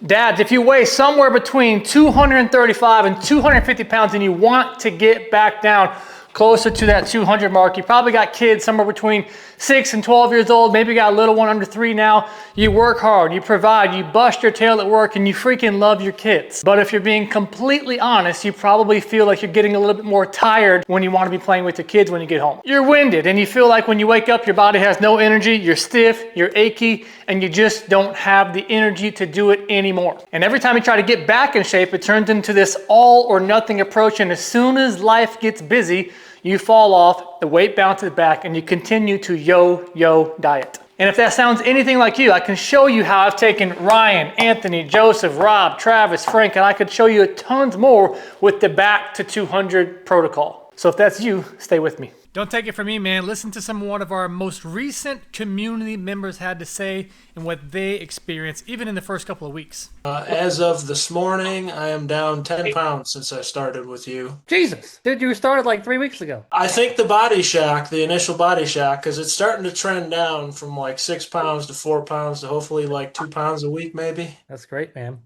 Dads, if you weigh somewhere between 235 and 250 pounds and you want to get back down closer to that 200 mark, you probably got kids somewhere between 6 and 12 years old, maybe you got a little one under 3 now. You work hard, you provide, you bust your tail at work, and you freaking love your kids. But if you're being completely honest, you probably feel like you're getting a little bit more tired when you want to be playing with your kids when you get home. You're winded, and you feel like when you wake up, your body has no energy, you're stiff, you're achy, and you just don't have the energy to do it anymore. And every time you try to get back in shape, it turns into this all or nothing approach, and as soon as life gets busy, you fall off, the weight bounces back, and you continue to yo-yo diet. And if that sounds anything like you, I can show you how I've taken Ryan, Anthony, Joseph, Rob, Travis, Frank, and I could show you tons more with the Back to 200 protocol. So if that's you, stay with me. Don't take it from me, man. Listen to some of what our most recent community members had to say and what they experienced, even in the first couple of weeks. As of this morning, I am down 10 pounds since I started with you. Jesus, dude, you started like 3 weeks ago. I think the body shock, the initial body shock, because it's starting to trend down from like 6 pounds to 4 pounds to hopefully like 2 pounds a week, maybe. That's great, man.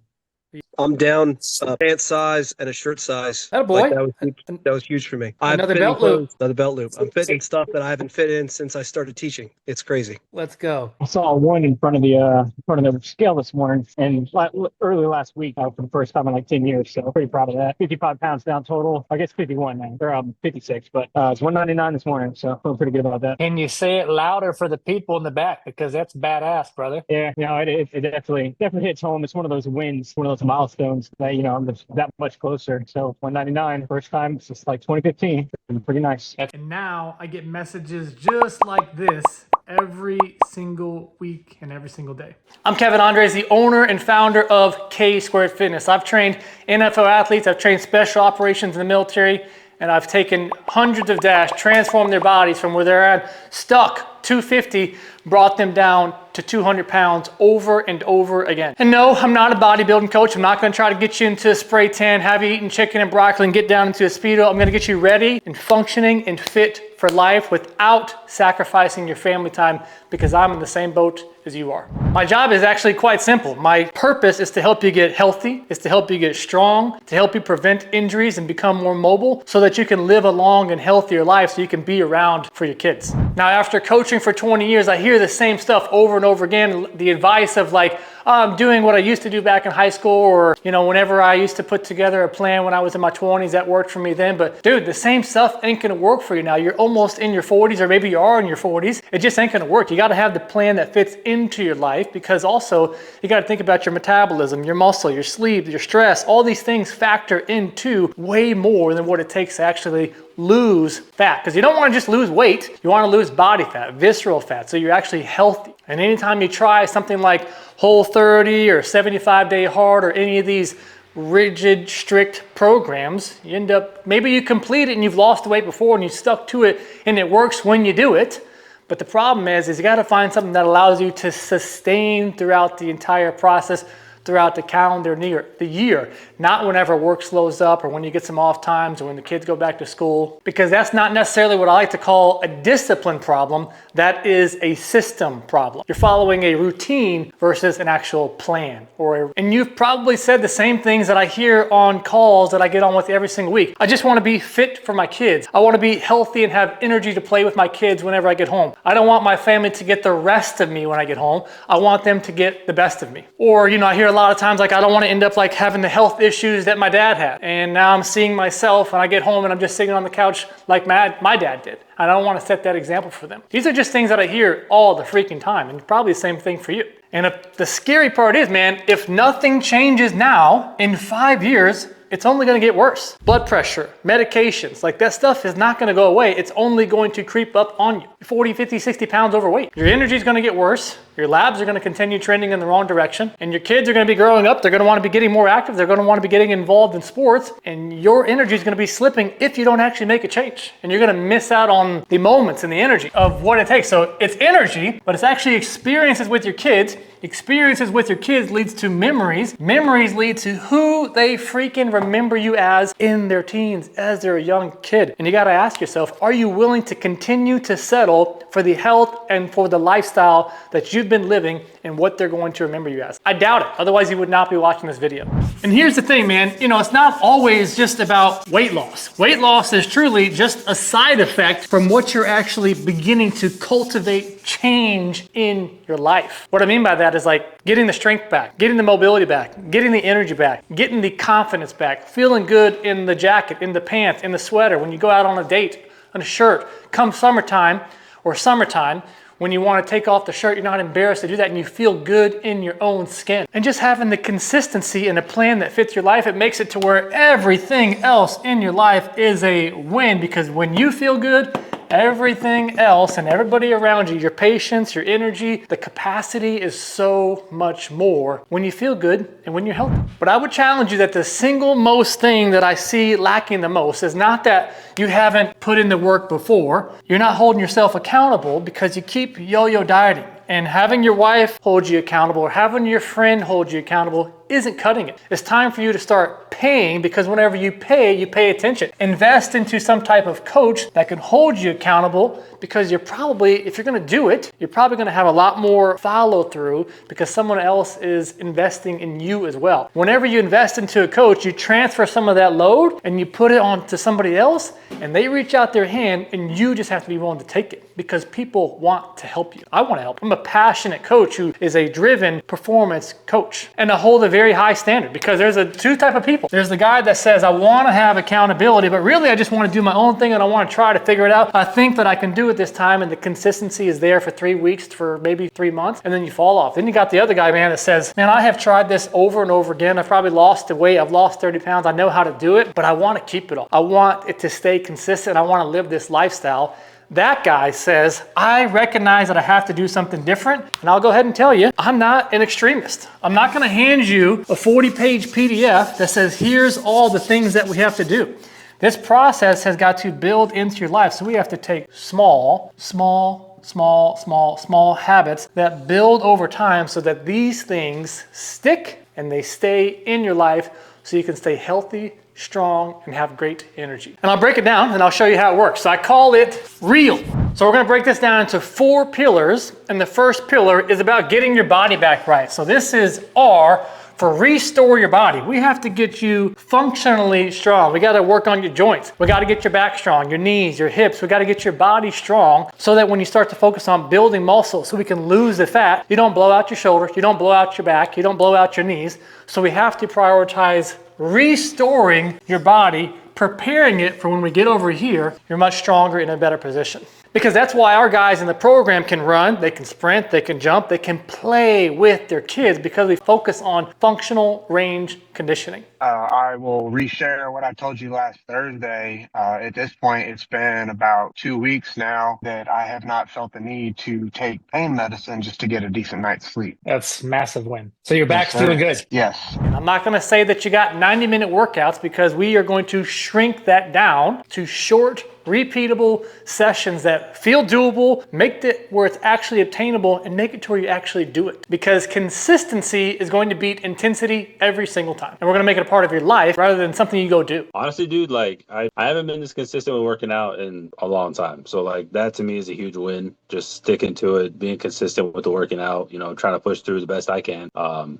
I'm down pant size and a shirt size. Atta boy. Like that was huge for me. Another belt loop. Another belt loop. I'm fitting in stuff that I haven't fit in since I started teaching. It's crazy. Let's go. I saw a 1 in front of the scale this morning, and early last week for the first time in like 10 years. So pretty proud of that. 55 pounds down total. I guess 51 now. They're 56, but it's 199 this morning, so I feel pretty good about that. Can you say it louder for the people in the back, because that's badass, brother? Yeah, it definitely hits home. It's one of those wins, one of those milestones that I'm just that much closer. So 199, first time since like 2015. Pretty nice. And now I get messages just like this every single week and every single day. I'm Kevin Andres, the owner and founder of K Squared Fitness. I've trained NFL athletes, I've trained special operations in the military, and I've taken hundreds of dash, transformed their bodies from where they're at stuck 250, brought them down to 200 pounds over and over again. And no, I'm not a bodybuilding coach. I'm not gonna try to get you into a spray tan, have you eaten chicken and broccoli and get down into a Speedo. I'm gonna get you ready and functioning and fit for life without sacrificing your family time, because I'm in the same boat as you are. My job is actually quite simple. My purpose is to help you get healthy, is to help you get strong, to help you prevent injuries and become more mobile so that you can live a long and healthier life so you can be around for your kids. Now, after coaching for 20 years, I hear the same stuff over and over again. The advice of like, I'm doing what I used to do back in high school, or whenever I used to put together a plan when I was in my 20s, that worked for me then. But dude, the same stuff ain't gonna work for you now. You're almost in your 40s, or maybe you are in your 40s. It just ain't gonna work. You gotta have the plan that fits into your life, because also you gotta think about your metabolism, your muscle, your sleep, your stress. All these things factor into way more than what it takes to actually lose fat, because you don't want to just lose weight, you want to lose body fat, visceral fat, so you're actually healthy. And anytime you try something like Whole30 or 75-day hard or any of these rigid, strict programs, you end up, maybe you complete it and you've lost the weight before and you stuck to it and it works when you do it. But the problem is you got to find something that allows you to sustain throughout the entire process, throughout the calendar the year, not whenever work slows up or when you get some off times or when the kids go back to school, because that's not necessarily what I like to call a discipline problem. That is a system problem. You're following a routine versus an actual plan. And you've probably said the same things that I hear on calls that I get on with every single week. I just want to be fit for my kids. I want to be healthy and have energy to play with my kids whenever I get home. I don't want my family to get the rest of me when I get home. I want them to get the best of me. Or, I hear a lot of times like, I don't want to end up like having the health issues that my dad had. And now I'm seeing myself and I get home and I'm just sitting on the couch like my dad did. I don't want to set that example for them. These are just things that I hear all the freaking time, and probably the same thing for you. And if the scary part is, man, if nothing changes now, in 5 years, it's only going to get worse. Blood pressure, medications, like that stuff is not going to go away. It's only going to creep up on you. 40, 50, 60 pounds overweight. Your energy is going to get worse. Your labs are going to continue trending in the wrong direction. And your kids are going to be growing up. They're going to want to be getting more active. They're going to want to be getting involved in sports. And your energy is going to be slipping if you don't actually make a change. And you're going to miss out on the moments and the energy of what it takes. So it's energy, but it's actually experiences with your kids. Experiences with your kids leads to memories. Memories lead to who they freaking remember you as in their teens, as they're a young kid. And you gotta ask yourself, are you willing to continue to settle for the health and for the lifestyle that you've been living and what they're going to remember you as? I doubt it. Otherwise, you would not be watching this video. And here's the thing, man. You know, it's not always just about weight loss. Weight loss is truly just a side effect from what you're actually beginning to cultivate change in your life. What I mean by that is like getting the strength back, getting the mobility back, getting the energy back, getting the confidence back, feeling good in the jacket, in the pants, in the sweater, when you go out on a date, on a shirt. Come summertime, when you want to take off the shirt, you're not embarrassed to do that and you feel good in your own skin. And just having the consistency and a plan that fits your life, it makes it to where everything else in your life is a win, because when you feel good, everything else and everybody around you, your patience, your energy, the capacity is so much more when you feel good and when you're healthy. But I would challenge you that the single most thing that I see lacking the most is not that you haven't put in the work before. You're not holding yourself accountable because you keep yo-yo dieting. And having your wife hold you accountable or having your friend hold you accountable isn't cutting it. It's time for you to start paying, because whenever you pay attention. Invest into some type of coach that can hold you accountable, because you're probably, if you're gonna do it, you're probably gonna have a lot more follow through because someone else is investing in you as well. Whenever you invest into a coach, you transfer some of that load and you put it on to somebody else and they reach out their hand and you just have to be willing to take it, because people want to help you. I wanna help. I'm a passionate coach who is a driven performance coach, and I hold a very high standard, because there's two type of people. There's the guy that says, I wanna have accountability, but really I just wanna do my own thing and I wanna try to figure it out. I think that I can do it this time, and the consistency is there for 3 weeks, for maybe 3 months, and then you fall off. Then you got the other guy, man, that says, man, I have tried this over and over again. I've probably lost the weight. I've lost 30 pounds. I know how to do it, but I wanna keep it all. I want it to stay consistent. I wanna live this lifestyle. That guy says, I recognize that I have to do something different, and I'll go ahead and tell you, I'm not an extremist. I'm not gonna hand you a 40-page PDF that says, here's all the things that we have to do. This process has got to build into your life, so we have to take small habits that build over time so that these things stick and they stay in your life so you can stay healthy, strong, and have great energy. And I'll break it down and I'll show you how it works. So I call it R.E.A.L. So we're gonna break this down into 4 pillars, and the first pillar is about getting your body back right. So this is R for restore your body. We have to get you functionally strong. We gotta work on your joints. We gotta get your back strong, your knees, your hips. We gotta get your body strong so that when you start to focus on building muscle so we can lose the fat, you don't blow out your shoulders, you don't blow out your back, you don't blow out your knees. So we have to prioritize restoring your body, preparing it for when we get over here, you're much stronger, in a better position. Because that's why our guys in the program can run, they can sprint, they can jump, they can play with their kids, because we focus on functional range conditioning. I will reshare what I told you last Thursday. At this point, it's been about 2 weeks now that I have not felt the need to take pain medicine just to get a decent night's sleep. That's a massive win. So your back's doing good. Yes. I'm not gonna say that you got 90-minute workouts, because we are going to shrink that down to short, repeatable sessions that feel doable, make it where it's actually obtainable, and make it to where you actually do it. Because consistency is going to beat intensity every single time. And we're gonna make it a part of your life rather than something you go do. Honestly, dude, like I haven't been this consistent with working out in a long time. So like that to me is a huge win. Just sticking to it, being consistent with the working out, you know, trying to push through the best I can,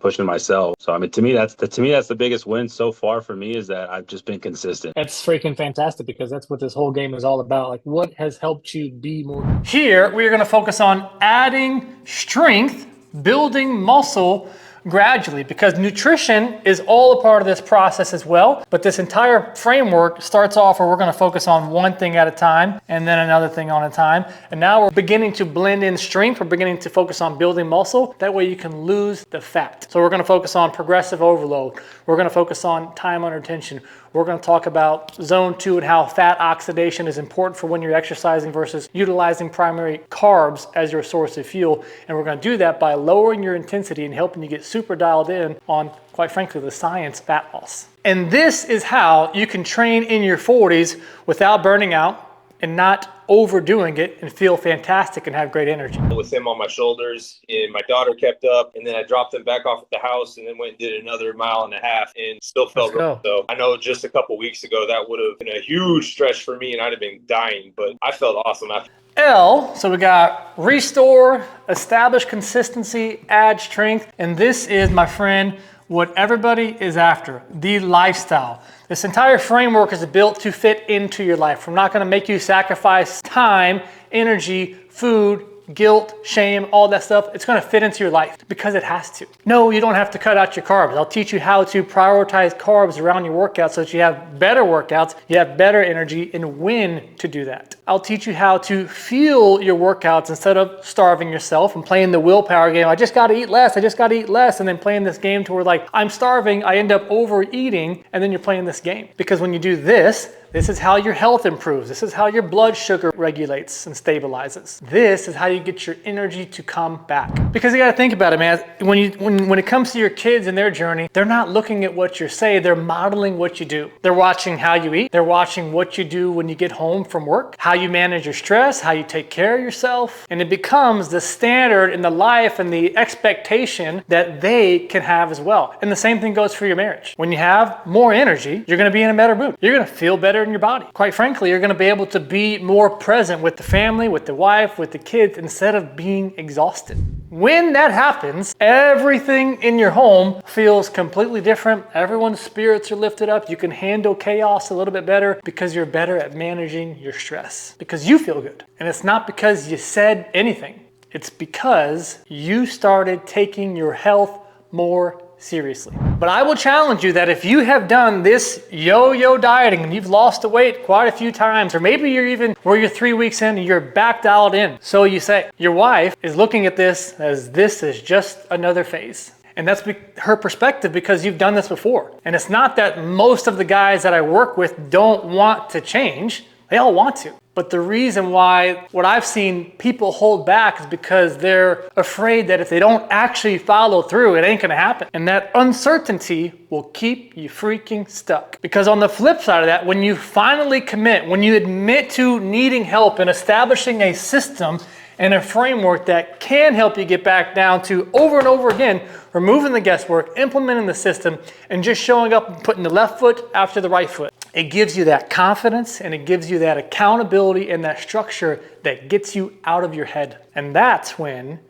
pushing myself. So I mean, to me that's the biggest win so far for me, is that I've just been consistent. That's freaking fantastic, because that's what this whole game is all about. Like, what has helped you be more? Here, we're gonna focus on adding strength, building muscle gradually, because nutrition is all a part of this process as well. But this entire framework starts off where we're gonna focus on one thing at a time and then another thing on a time. And now we're beginning to blend in strength. We're beginning to focus on building muscle. That way you can lose the fat. So we're gonna focus on progressive overload. We're gonna focus on time under tension. We're gonna talk about zone 2 and how fat oxidation is important for when you're exercising versus utilizing primary carbs as your source of fuel. And we're gonna do that by lowering your intensity and helping you get super dialed in on, quite frankly, the science fat loss. And this is how you can train in your 40s without burning out, and not overdoing it and feel fantastic and have great energy. With him on my shoulders, and my daughter kept up, and then I dropped him back off at the house and then went and did another 1.5 miles and still felt good. So I know just a couple weeks ago that would have been a huge stretch for me and I'd have been dying, but I felt awesome after. L, so we got restore, establish consistency, add strength, and this is, my friend, what everybody is after, the lifestyle. This entire framework is built to fit into your life. We're not gonna make you sacrifice time, energy, food, guilt, shame, all that stuff. It's gonna fit into your life because it has to. No, you don't have to cut out your carbs. I'll teach you how to prioritize carbs around your workouts so that you have better workouts, you have better energy, and when to do that. I'll teach you how to fuel your workouts instead of starving yourself and playing the willpower game. I just gotta eat less, and then playing this game to where like, I'm starving, I end up overeating, and then you're playing this game. Because when you do this is how your health improves. This is how your blood sugar regulates and stabilizes. This is how you get your energy to come back. Because you gotta think about it, man. When it comes to your kids and their journey, they're not looking at what you say, they're modeling what you do. They're watching how you eat, they're watching what you do when you get home from work, how you manage your stress, how you take care of yourself, and it becomes the standard in the life and the expectation that they can have as well. And the same thing goes for your marriage. When you have more energy, you're gonna be in a better mood. You're gonna feel better in your body. Quite frankly, you're gonna be able to be more present with the family, with the wife, with the kids, instead of being exhausted. When that happens, everything in your home feels completely different. Everyone's spirits are lifted up. You can handle chaos a little bit better because you're better at managing your stress, because you feel good. And it's not because you said anything. It's because you started taking your health more seriously. But I will challenge you that if you have done this yo-yo dieting and you've lost the weight quite a few times, or maybe you're even where you're 3 weeks in and you're back dialed in, so you say, your wife is looking at this is just another phase. And that's her perspective because you've done this before. And it's not that most of the guys that I work with don't want to change. They all want to. But the reason why what I've seen people hold back is because they're afraid that if they don't actually follow through, it ain't gonna happen. And that uncertainty will keep you freaking stuck. Because on the flip side of that, when you finally commit, when you admit to needing help and establishing a system and a framework that can help you get back down to over and over again, removing the guesswork, implementing the system, and just showing up and putting the left foot after the right foot. It gives you that confidence and it gives you that accountability and that structure that gets you out of your head. And that's when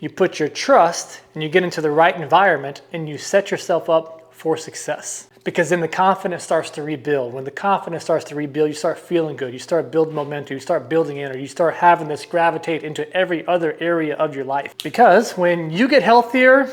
you put your trust and you get into the right environment and you set yourself up for success. Because then the confidence starts to rebuild. When the confidence starts to rebuild, you start feeling good. You start building momentum. You start building energy. You start having this gravitate into every other area of your life. Because when you get healthier,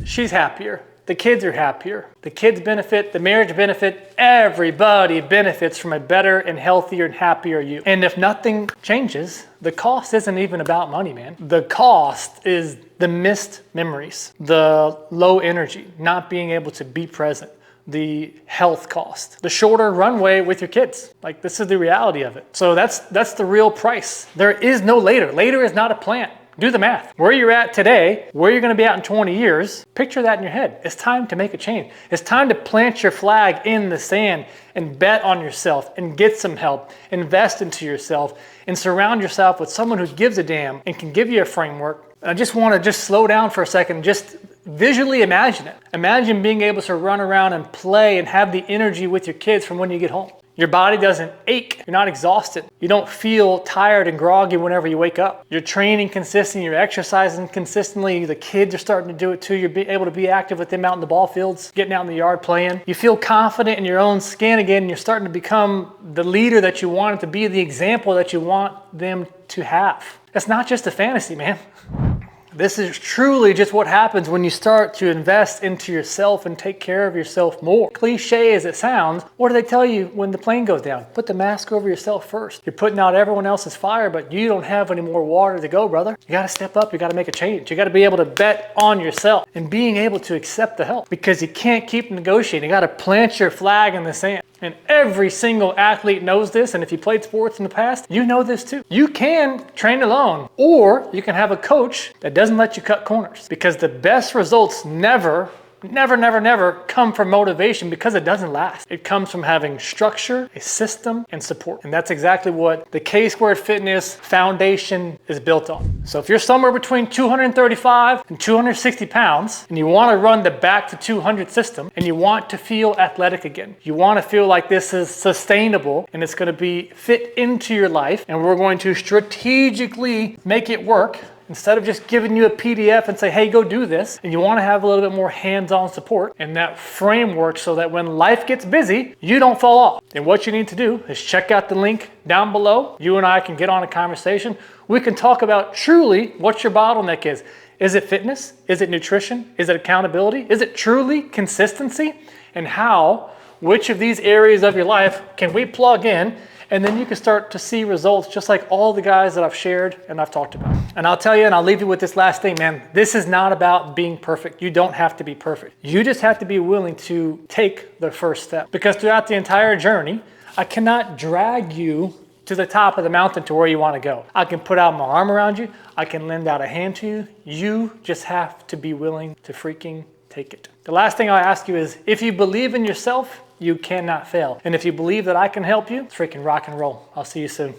she's happier. The kids are happier. The kids benefit, the marriage benefit, everybody benefits from a better and healthier and happier you. And if nothing changes, the cost isn't even about money, man. The cost is the missed memories, the low energy, not being able to be present, the health cost, the shorter runway with your kids. Like, this is the reality of it. So that's the real price. There is no later. Later is not a plan. Do the math. Where you're at today, where you're gonna be at in 20 years, picture that in your head. It's time to make a change. It's time to plant your flag in the sand and bet on yourself and get some help, invest into yourself, and surround yourself with someone who gives a damn and can give you a framework. I just wanna slow down for a second, just visually imagine it. Imagine being able to run around and play and have the energy with your kids from when you get home. Your body doesn't ache. You're not exhausted. You don't feel tired and groggy whenever you wake up. You're training consistently. You're exercising consistently. The kids are starting to do it too. You're able to be active with them out in the ball fields, getting out in the yard playing. You feel confident in your own skin again. And you're starting to become the leader that you wanted to be, the example that you want them to have. That's not just a fantasy, man. This is truly just what happens when you start to invest into yourself and take care of yourself more. Cliche as it sounds, what do they tell you when the plane goes down? Put the mask over yourself first. You're putting out everyone else's fire, but you don't have any more water to go, brother. You gotta step up, you gotta make a change. You gotta be able to bet on yourself and being able to accept the help, because you can't keep negotiating. You gotta plant your flag in the sand. And every single athlete knows this, and if you played sports in the past, you know this too. You can train alone, or you can have a coach that doesn't let you cut corners, because the best results never never, never, never come from motivation because it doesn't last. It comes from having structure, a system, and support. And that's exactly what the K-Squared Fitness Foundation is built on. So if you're somewhere between 235 and 260 pounds, and you want to run the back to 200 system, and you want to feel athletic again, you want to feel like this is sustainable and it's going to be fit into your life, and we're going to strategically make it work, instead of just giving you a PDF and say, hey, go do this, and you want to have a little bit more hands-on support and that framework so that when life gets busy, you don't fall off. And what you need to do is check out the link down below. You and I can get on a conversation. We can talk about truly what your bottleneck is. Is it fitness? Is it nutrition? Is it accountability? Is it truly consistency? And how, which of these areas of your life can we plug in? And then you can start to see results just like all the guys that I've shared and I've talked about. And I'll tell you, and I'll leave you with this last thing, man. This is not about being perfect. You don't have to be perfect. You just have to be willing to take the first step. Because throughout the entire journey, I cannot drag you to the top of the mountain to where you want to go. I can put out my arm around you. I can lend out a hand to you. You just have to be willing to freaking take it. The last thing I'll ask you is, if you believe in yourself, you cannot fail. And if you believe that I can help you, freaking rock and roll. I'll see you soon.